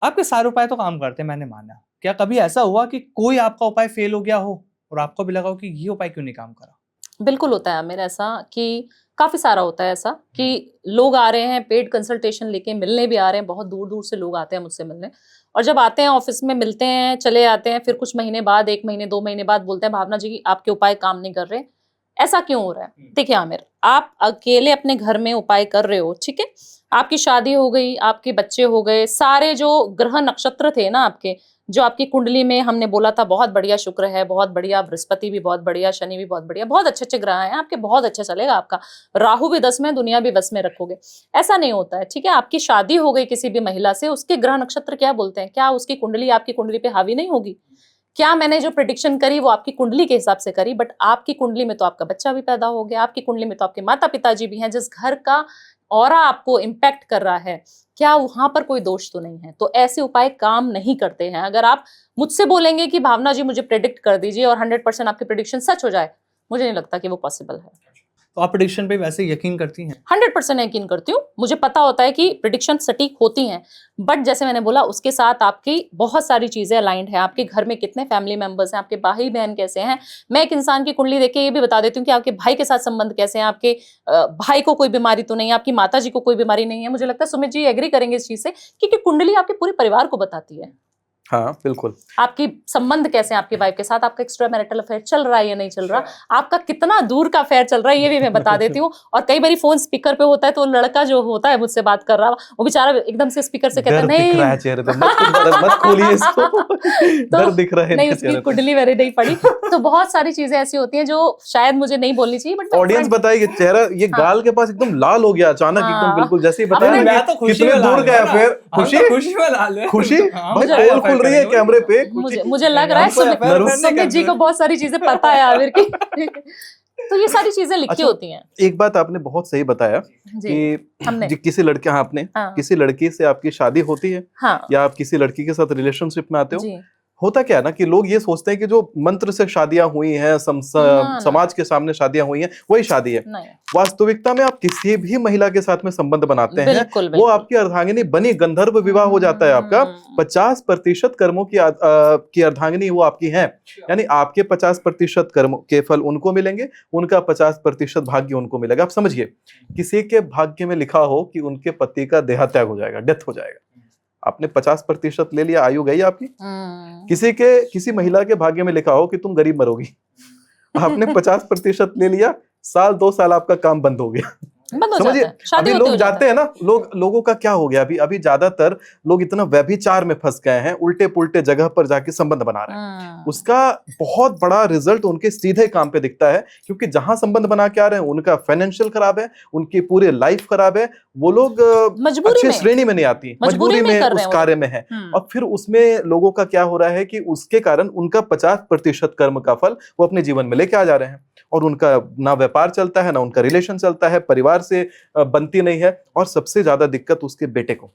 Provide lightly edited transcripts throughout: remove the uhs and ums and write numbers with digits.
आपके सारे उपाय तो काम करते हैं, मैंने माना। क्या कभी ऐसा हुआ कि कोई आपका उपाय फेल हो गया हो और आपको भी लगा हो कि ये उपाय क्यों नहीं काम करा? बिल्कुल होता है आमिर ऐसा कि काफ़ी सारा होता है ऐसा कि लोग आ रहे हैं पेड कंसल्टेशन लेके, मिलने भी आ रहे हैं, बहुत दूर-दूर से लोग आते हैं मुझसे मिलने और जब आते हैं ऑफ़िस में मिलते हैं, चले आते हैं, फिर कुछ महीने बाद 1 महीने, 2 महीने बाद बोलते हैं, "भावना जी, आपके उपाय काम नहीं कर रहे।" ऐसा क्यों हो रहा है? देखिए आमिर, आप अकेले अपने घर में उपाय कर रहे हो, ठीक है? आपकी शादी हो गई, आपके बच्चे हो गए, सारे जो ग्रह नक्षत्र थे ना आपके, जो आपकी कुंडली में हमने बोला था बहुत बढ़िया शुक्र है, बहुत बढ़िया बृहस्पति भी बहुत बढ़िया, शनि भी बहुत बढ़िया, बहुत अच्छे-अच्छे ग्रह हैं आपके, बहुत अच्छा चलेगा आपका। राहु भी 10 में, दुनिया भी बस में रखोगे। ऐसा नहीं होता है, ठीक है? आपकी शादी हो गई किसी भी महिला से, उसके ग्रह नक्षत्र क्या बोलते हैं? क्या उसकी कुंडली आपकी कुंडली पे हावी नहीं होगी? क्या मैंने जो प्रेडिक्शन करी वो आपकी कुंडली के हिसाब से करी, बट आपकी कुंडली में तो आपका बच्चा भी पैदा हो गया, आपकी कुंडली में तो आपके माता-पिताजी भी हैं, जिस घर का ऑरा आपको इम्पैक्ट कर रहा है, क्या वहाँ पर कोई दोष तो नहीं है? तो ऐसे उपाय काम नहीं करते हैं। अगर आप मुझसे बोलेंगे कि भावना जी मुझे प्रेडिक्ट कर दीजिए और 100% आपकी प्रेडिक्शन सच हो जाए, मुझे नहीं लगता कि वो पॉसिबल है। तो आप प्रेडिक्शन पे वैसे यकीन करती हैं? 100% यकीन करती हूँ। मुझे पता होता है कि प्रेडिक्शन सटीक होती हैं। बट जैसे मैंने बोला उसके साथ आपकी बहुत सारी चीज़ें अलाइन्ड हैं। आपके घर में कितने फैमिली मेंबर्स हैं, आपके भाई-बहन कैसे हैं। मैं एक इंसान की कुंडली देख के ये भी बता देती हूँ कि आपके भाई के साथ संबंध कैसे हैं, आपके भाई को कोई बीमारी तो नहीं है, आपकी माताजी को कोई बीमारी नहीं है। मुझे लगता है सुमित जी एग्री करेंगे इस चीज़ से क्योंकि कुंडली आपके पूरे परिवार को बताती है। हाँ, बिल्कुल। आपकी संबंध कैसे हैं आपकी वाइफ के साथ, आपका एक्स्ट्रा मैरिटल अफेयर चल रहा है या नहीं चल रहा, आपका कितना दूर का अफेयर चल रहा है ये भी मैं बता देती हूँ। और कई बारी फोन स्पीकर पे होता है तो लड़का जो होता है मुझसे बात कर रहा वो बेचारा एकदम से स्पीकर से कहता है डर दिख रहा है चेहरे पे, मत खोलिए इसको। डर दिख रहा है नहीं, इनके उसकी चेहरे पे। कुंडली मैंने नहीं पढ़ी। तो बहुत सारी चीजें ऐसी होती हैं जो शायद मुझे नहीं बोलनी चाहिए बट ऑडियंस बताइए चेहरा ये हाँ। गाल के पास एकदम लाल हो गया अचानक, एकदम हाँ। बिल्कुल जैसे ही अब बताया मैं ना मैं तो कि खुशी कितने में लाल दूर हूँ गया ना। फिर। हम खुशी तो खुशी में लाल हैं। खुशी हाँ, भाई मुझे- पोल खुल रही है कैमरे पे। मुझे लग रहा है हमको सुमित affair करने सुमित जी का- को बहुत सारी चीजें पता है आमिर की। तो ये सारी चीजें लिखी अच्छा, होती हैं। एक बात आपने बहुत सही बताया जी, कि हमने किसी लड़के, हाँ आपने हाँ। किसी लड़की से आपकी शादी होती है हाँ या आप किसी लड़की के साथ रिलेशनशिप में आते हो, जी होता क्या है ना कि लोग ये सोचते हैं कि जो मंत्र से शादियां हुई हैं, ना। समाज के सामने शादियां हुई हैं, वही शादी है। नहीं वास्तविकता में आप किसी भी महिला के साथ में संबंध बनाते हैं, बिल्कुल वो बिल्कुल आपकी अर्धांगिनी बनी, गंधर्व विवाह हो जाता है आपका। 50% कर्मों की अर्धांगिनी वो आपकी हैं, यानी आपके 50% कर्म के फल उनको मिलेंगे, उनका 50% भाग्य उनको मिलेगा। आप समझिए, किसी के भाग्य में लिखा हो कि उनके पति का देहात्याग हो जाएगा, डेथ हो जाएगा, आपने 50% ले लिया, आयु गई आपकी। किसी महिला के भाग्य में लिखा हो कि तुम गरीब मरोगी, आपने 50% ले लिया, साल 2 साल आपका काम बंद हो गया। बंद हो समझिए, जाता है, शादी अभी होती लोग हो जाता जाते हैं ना, लोगों का क्या हो गया, अभी ज्यादातर लोग इतना व्यभिचार में फंस गए हैं, उल्टे पुल्टे जगह पर जाके संबंध बना रहे हैं। उसका बहुत बड़ा रिजल्ट उनके सीधे काम पे दिखता है, क्योंकि जहां संबंध बना के आ रहे हैं उनका फाइनेंशियल खराब है, उनकी पूरी लाइफ खराब है, वो लोग मजबूरी अच्छे में श्रेणी में नहीं आती, मजबूरी में कर उस रहे हैं कार्य में है। और फिर उसमें लोगों का क्या हो रहा है कि उसके कारण उनका 50% कर्म का फल वो अपने जीवन में लेके आ जा रहे हैं, और उनका ना व्यापार चलता है, ना उनका रिलेशन चलता है, परिवार से बनती नहीं है। और सबसे ज्यादा दिक्कत उसके बेटे को,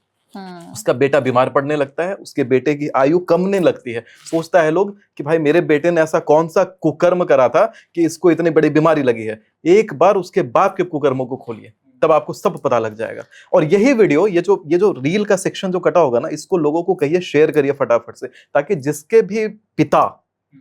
उसका बेटा बीमार पड़ने लगता है, उसके बेटे की आयु कमने लगती है। सोचता है लोग कि भाई मेरे बेटे ने ऐसा कौन सा कुकर्म करा था कि इसको इतनी बड़ी बीमारी लगी है। एक बार उसके बाप के कुकर्मों को खोलिए, तब आपको सब पता लग जाएगा। और यही वीडियो, ये जो रील का सेक्शन जो कटा होगा ना, इसको लोगों को कहिए शेयर करिए फटाफट से, ताकि जिसके भी पिता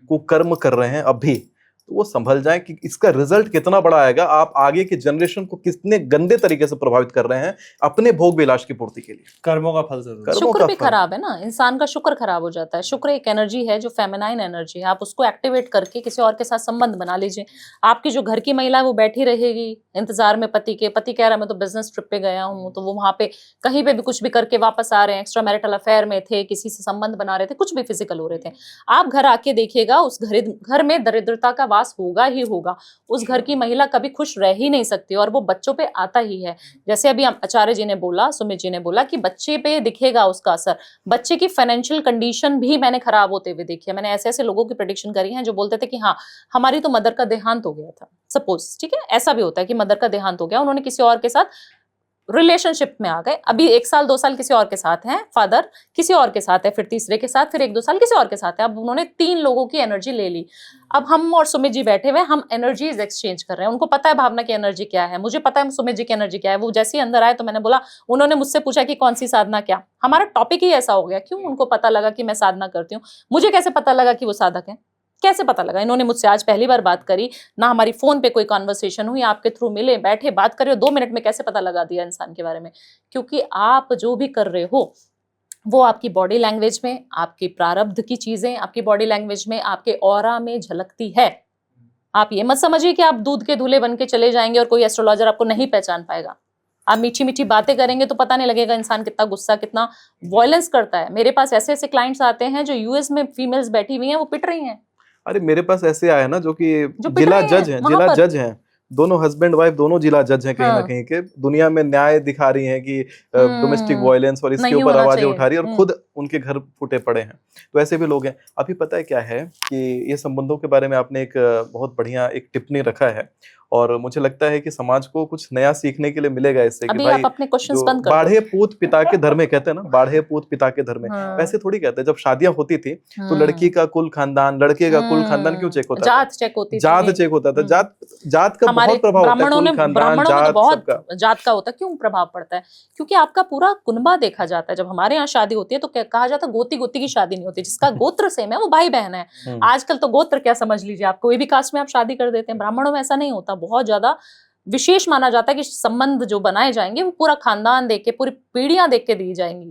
कुकर्म कर रहे हैं अभी, तो वो संभल जाए कि इसका रिजल्ट कितना बड़ा आएगा, आप आगे की जनरेशन को कितने गंदे तरीके से प्रभावित कर रहे हैं अपने भोग विलास की पूर्ति के लिए। कर्मों का फल जरूर। कर्मों शुक्र का भी फल। खराब है ना, इंसान का शुक्र खराब हो जाता है। शुक्र एक एनर्जी है जो फेमिनाइन एनर्जी है, आप उसको एक्टिवेट करके किसी और के साथ संबंध बना लीजिए। आपकी जो घर की महिला है वो बैठी रहेगी इंतजार में पति के, पति कह रहा है मैं तो बिजनेस ट्रिप पे गया हूँ, तो वो वहां पे कहीं पे भी कुछ भी करके वापस आ रहे हैं, एक्स्ट्रा मैरिटल अफेयर में थे, किसी से संबंध बना रहे थे, कुछ भी फिजिकल हो रहे थे। आप घर आके देखिएगा, उस घर में दरिद्रता का वास होगा ही होगा। उस घर की महिला कभी खुश रह ही नहीं सकती और वो बच्चों पे आता ही है। जैसे अभी आचार्य जी ने बोला, सुमित जी ने बोला कि बच्चे पे दिखेगा उसका असर। बच्चे की फाइनेंशियल कंडीशन भी मैंने खराब होते हुए देखी है। मैंने ऐसे ऐसे लोगों की प्रेडिक्शन करी है जो बोलते थे कि हाँ हमारी तो मदर का देहांत हो गया था, सपोज, ठीक है, ऐसा भी होता है कि मदर का देहांत हो गया, उन्होंने किसी और के साथ रिलेशनशिप में आ गए, अभी 1 साल 2 साल किसी और के साथ हैं, फादर किसी और के साथ है, फिर तीसरे के साथ, फिर 1-2 साल किसी और के साथ है। अब उन्होंने 3 लोगों की एनर्जी ले ली। अब हम और सुमित जी बैठे हुए, हम एनर्जीज एक्सचेंज कर रहे हैं। उनको पता है भावना की एनर्जी क्या है, मुझे पता है सुमित जी की एनर्जी क्या है। वो जैसे ही अंदर आए तो मैंने बोला, उन्होंने मुझसे पूछा कि कौन सी साधना, क्या हमारा टॉपिक ही ऐसा हो गया। क्यों? उनको पता लगा कि मैं साधना करती हूँ। मुझे कैसे पता लगा कि वो साधक है? कैसे पता लगा? इन्होंने मुझसे आज पहली बार बात करी ना, हमारी फोन पे कोई कॉन्वर्सेशन हुई, आपके थ्रू मिले, बैठे, बात करे, 2 मिनट में कैसे पता लगा दिया इंसान के बारे में? क्योंकि आप जो भी कर रहे हो वो आपकी बॉडी लैंग्वेज में, आपकी प्रारब्ध की चीजें आपकी बॉडी लैंग्वेज में, आपके ऑरा में झलकती है। आप ये मत समझिए कि आप दूध के दूल्हे बन के चले जाएंगे और कोई एस्ट्रोलॉजर आपको नहीं पहचान पाएगा। आप मीठी मीठी बातें करेंगे तो पता नहीं लगेगा इंसान कितना गुस्सा, कितना वॉयलेंस करता है। मेरे पास ऐसे ऐसे क्लाइंट्स आते हैं जो यूएस में फीमेल्स बैठी हुई हैं, वो पिट रही हैं, अरे मेरे पास ऐसे आए ना जो कि जो पिट जिला रहे जज हैं हैं, वहां जिला पर। जज हैं, दोनों हस्बैंड वाइफ दोनों जिला जज हैं कहीं ना हाँ। कहीं के, दुनिया में न्याय दिखा रही हैं कि डोमेस्टिक वायलेंस और इसके नहीं ऊपर होना आवाजें चाहिए। उठा रही है, और खुद उनके घर फूटे पड़े हैं। तो ऐसे भी लोग हैं। अभी पता है क्या है कि ये संबंधों के बारे में आपने एक बहुत बढ़िया एक टिप्पणी रखा है, और मुझे लगता है कि समाज को कुछ नया सीखने के लिए मिलेगा इससे कि अभी भाई आप अपने क्वेश्चंस जो बंद कर दो। बाढ़े पूत पिता के धर्मे कहते हैं ना, बाढ़े पूत पिता के धर्मे, हाँ। वैसे थोड़ी कहते हैं। जब शादियां होती थी तो लड़की का कुल खानदान, लड़के का कुल खानदान क्यों चेक होता था? जात चेक होती थी। जात चेक होता था। जात जात का हमारे बहुत प्रभाव होता है, कुल खानदान, ब्राह्मणों में तो जात बहुत सबका। जात का होता है। क्यों प्रभाव पड़ता है? क्योंकि आपका पूरा कुनबा देखा जाता है। जब हमारे यहाँ शादी होती है तो कहा जाता है गोती गोती की शादी नहीं होती, जिसका गोत्र सेम है वो भाई बहन है। आजकल तो गोत्र क्या समझ लीजिए, आप कोई भी कास्ट में आप शादी कर देते हैं। ब्राह्मणों में ऐसा नहीं होता, बहुत ज्यादा विशेष माना जाता है कि संबंध जो बनाए जाएंगे वो पूरा खानदान देख के, पूरी पीढ़ियां देख के दी जाएंगी,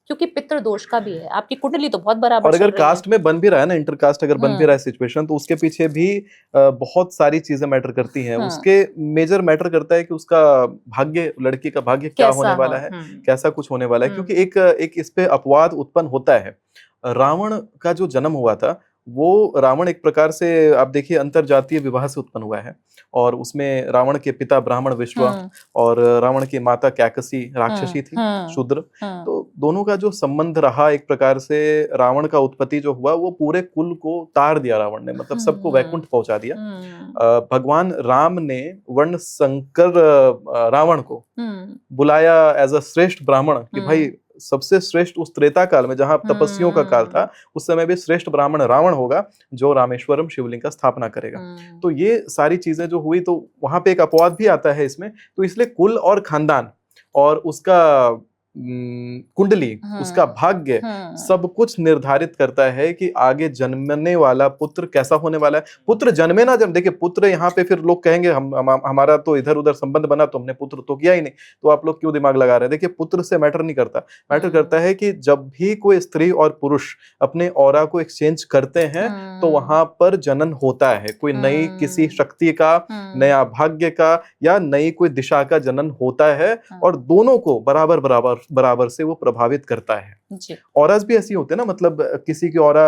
क्योंकि पितृ दोष का भी है। आपकी कुंडली तो बहुत बराबर और चल अगर रही है। कास्ट में बन भी रहा है ना, इंटर कास्ट अगर बन भी रहा है सिचुएशन, तो उसके पीछे भी बहुत सारी चीजें मैटर करती हैं। उसके मेजर मैटर करता है कि उसका भाग्य, लड़की का भाग्य क्या होने वाला है, कैसा कुछ होने वाला है। क्योंकि एक इस पे अपवाद उत्पन्न होता है। रावण का जो जन्म हुआ था, वो रावण एक प्रकार से आप देखिए अंतर जातीय विवाह से उत्पन्न हुआ है, और उसमें रावण के पिता ब्राह्मण विश्वा और रावण की माता कैकसी राक्षसी थी, शूद्र। तो दोनों का जो संबंध रहा, एक प्रकार से रावण का उत्पत्ति जो हुआ वो पूरे कुल को तार दिया रावण ने, मतलब सबको वैकुंठ पहुंचा दिया। भगवान राम ने वर्ण संकर रावण को बुलाया एज अ श्रेष्ठ ब्राह्मण कि भाई सबसे श्रेष्ठ उस त्रेता काल में जहां तपस्वियों का काल था, उस समय भी श्रेष्ठ ब्राह्मण रावण होगा जो रामेश्वरम शिवलिंग का स्थापना करेगा। तो ये सारी चीजें जो हुई, तो वहां पे एक अपवाद भी आता है इसमें। तो इसलिए कुल और खानदान और उसका कुंडली, उसका भाग्य, सब कुछ निर्धारित करता है कि आगे जन्मने वाला पुत्र कैसा होने वाला है। पुत्र जन्मे ना जन्मे, देखिए पुत्र यहाँ पे फिर लोग कहेंगे हमारा तो इधर उधर संबंध बना तो हमने पुत्र तो किया ही नहीं, तो आप लोग क्यों दिमाग लगा रहे हैं? देखिए पुत्र से मैटर नहीं करता, मैटर करता है कि जब भी कोई स्त्री और पुरुष अपने ऑरा को एक्सचेंज करते हैं तो वहां पर जनन होता है, कोई नई किसी शक्ति का, नया भाग्य का, या नई कोई दिशा का जनन होता है, और दोनों को बराबर बराबर बराबर से वो प्रभावित करता है। ऑरास भी ऐसी होते हैं ना, मतलब किसी की ऑरा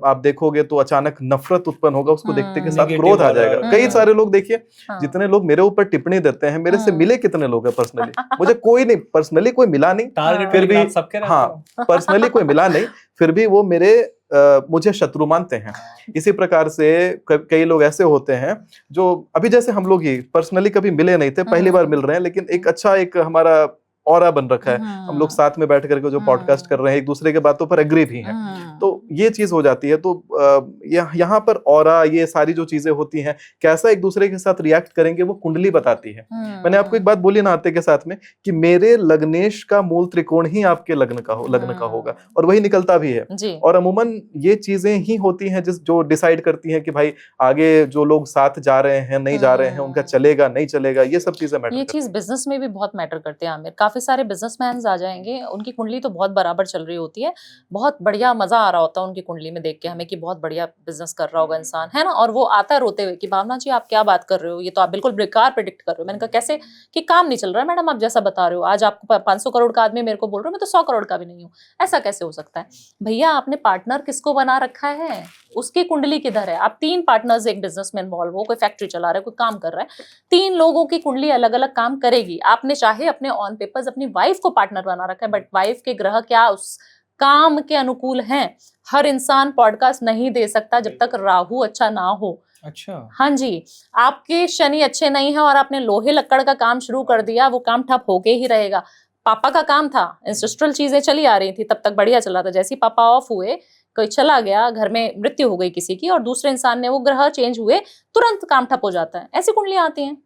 आप देखोगे तो अचानक नफरत उत्पन्न होगा, उसको देखते के साथ क्रोध आ जाएगा। कई सारे लोग देखिए, जितने लोग मेरे ऊपर टिप्पणी देते हैं, मेरे से मिले कितने लोग हैं पर्सनली? मुझे कोई नहीं, पर्सनली कोई मिला नहीं, फिर भी हाँ पर्सनली कोई मिला नहीं, फिर भी वो मेरे मुझे शत्रु मानते हैं। इसी प्रकार से कई लोग ऐसे होते हैं जो अभी जैसे हम लोग ही पर्सनली कभी मिले नहीं थे, पहली बार मिल रहे हैं, लेकिन एक अच्छा एक हमारा ऑरा बन रखा है। हम लोग साथ में बैठ करके जो पॉडकास्ट कर रहे हैं, एक दूसरे के बातों पर एग्री भी हैं, तो ये चीज हो जाती है। तो यहाँ पर ऑरा, ये सारी जो चीजें होती हैं, कैसा एक दूसरे के साथ रिएक्ट करेंगे वो कुंडली बताती है। मैंने आपको एक बात बोली ना आते के साथ में कि मेरे लग्नेश का मूल त्रिकोण ही आपके लग्न का होगा, और वही निकलता भी है। और अमूमन ये चीजें ही होती हैं जो डिसाइड करती हैं कि भाई आगे जो लोग साथ जा रहे हैं, नहीं जा रहे हैं, उनका चलेगा नहीं चलेगा, ये सब चीजें मैटर। ये चीज बिजनेस में भी बहुत मैटर करते हैं आमिर। काफी सारे बिजनेसमैन आ जाएंगे, उनकी कुंडली तो बहुत बराबर चल रही होती है, बहुत बढ़िया मजा आ रहा होता है उनकी कुंडली में देख के हमें कि बहुत बढ़िया बिजनेस कर रहा होगा इंसान, है ना। और वो आता है रोते हुए कि भावना जी आप क्या बात कर रहे हो, ये तो आप बिल्कुल बेकार प्रेडिक्ट कर रहे हो। मैंने कहा कैसे? कि काम नहीं चल रहा है मैडम, आप जैसा बता रहे हो। आज आपको 500 करोड़ का आदमी मेरे को बोल रहे हो, मैं तो 100 करोड़ का भी नहीं हूँ, ऐसा कैसे हो सकता है? भैया आपने पार्टनर किसको बना रखा है, उसकी कुंडली किधर है? आप 3 पार्टनर्स एक बिजनेस में इन्वॉल्व हो, कोई फैक्ट्री चला रहा है, कोई काम कर रहा है, 3 लोगों की कुंडली अलग अलग काम करेगी। आपने चाहे अपने ऑन पेपर्स अपनी वाइफ को पार्टनर बना रखा है, बट वाइफ के ग्रह क्या उस काम के अनुकूल हैं? हर इंसान पॉडकास्ट नहीं दे सकता जब तक राहु अच्छा ना हो, अच्छा। हाँ जी, आपके शनि अच्छे नहीं है और आपने लोहे लक्कड़ का काम शुरू कर दिया, वो काम ठप होके ही रहेगा। पापा का काम था, एंसेस्ट्रल चीज़ें चली आ रही थी, तब तक बढ़िया चल रहा था। जैसे ही पापा ऑफ हुए, कोई चला गया, घर में मृत्यु हो गई किसी की और दूसरे इंसान ने वो ग्रह चेंज हुए, तुरंत काम ठप हो जाता है। ऐसी कुंडलियाँ आती हैं।